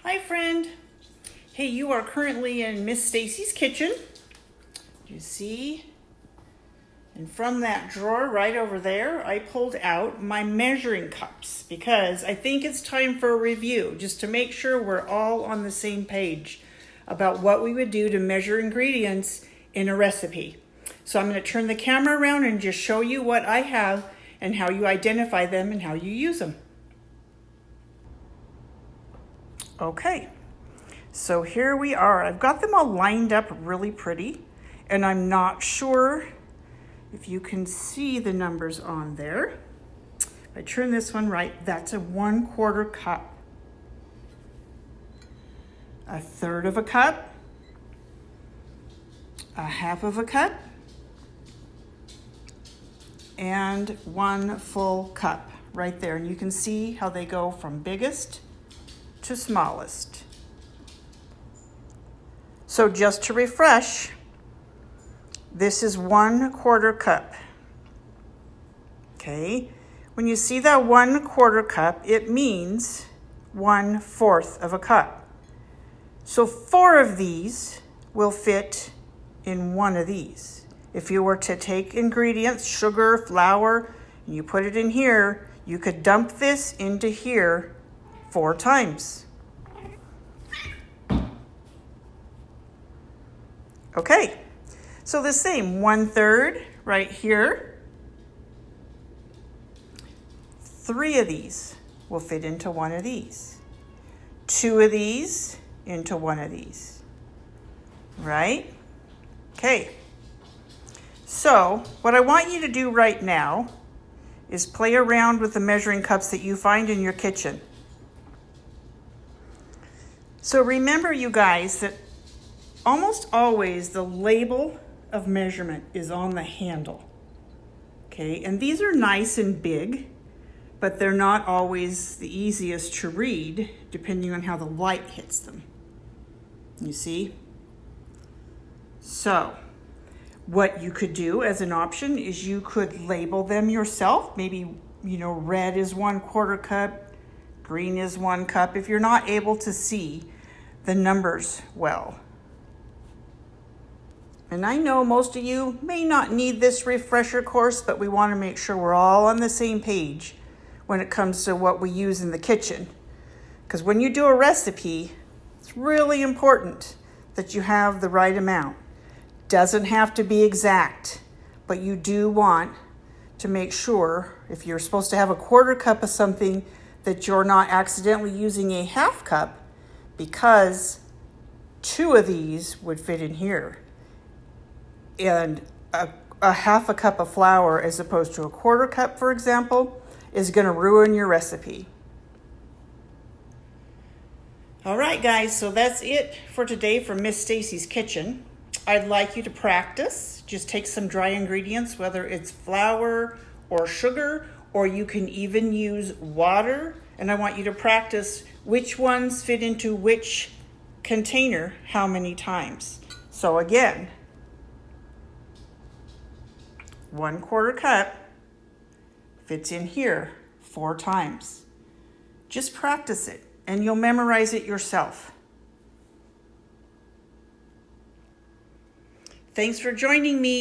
Hi friend. Hey, you are currently in Miss Stacy's kitchen. You see? And from that drawer right over there, I pulled out my measuring cups because I think it's time for a review, just to make sure we're all on the same page about what we would do to measure ingredients in a recipe. So I'm going to turn the camera around and just show you what I have and how you identify them and how you use them. Okay, so here we are. I've got them all lined up really pretty, and I'm not sure if you can see the numbers on there. If I turn this one right, that's a 1/4 cup, a 1/3 of a cup, a 1/2 of a cup, and 1 full cup right there. And you can see how they go from biggest to smallest. So just to refresh, this is 1/4 cup. Okay, when you see that 1/4 cup, it means 1/4 of a cup. So 4 of these will fit in one of these. If you were to take ingredients, sugar, flour, and you put it in here, you could dump this into here 4 times. Okay, so the same 1/3 right here. 3 of these will fit into one of these. 2 of these into one of these, right? Okay, so what I want you to do right now is play around with the measuring cups that you find in your kitchen. So remember, you guys, that almost always the label of measurement is on the handle. Okay, and these are nice and big, but they're not always the easiest to read depending on how the light hits them. You see? So what you could do as an option is you could label them yourself. Maybe, red is 1/4 cup, green is 1 cup, if you're not able to see the numbers well. And I know most of you may not need this refresher course, but we want to make sure we're all on the same page when it comes to what we use in the kitchen. Because when you do a recipe, it's really important that you have the right amount. Doesn't have to be exact, but you do want to make sure, if you're supposed to have a 1/4 cup of something, that you're not accidentally using a 1/2 cup, because 2 of these would fit in here. And a 1/2 cup of flour as opposed to a 1/4 cup, for example, is going to ruin your recipe. All right, guys, so that's it for today from Miss Stacy's Kitchen. I'd like you to practice. Just take some dry ingredients, whether it's flour or sugar, or you can even use water. And I want you to practice which ones fit into which container how many times. So again, 1/4 cup fits in here 4 times. Just practice it and you'll memorize it yourself. Thanks for joining me.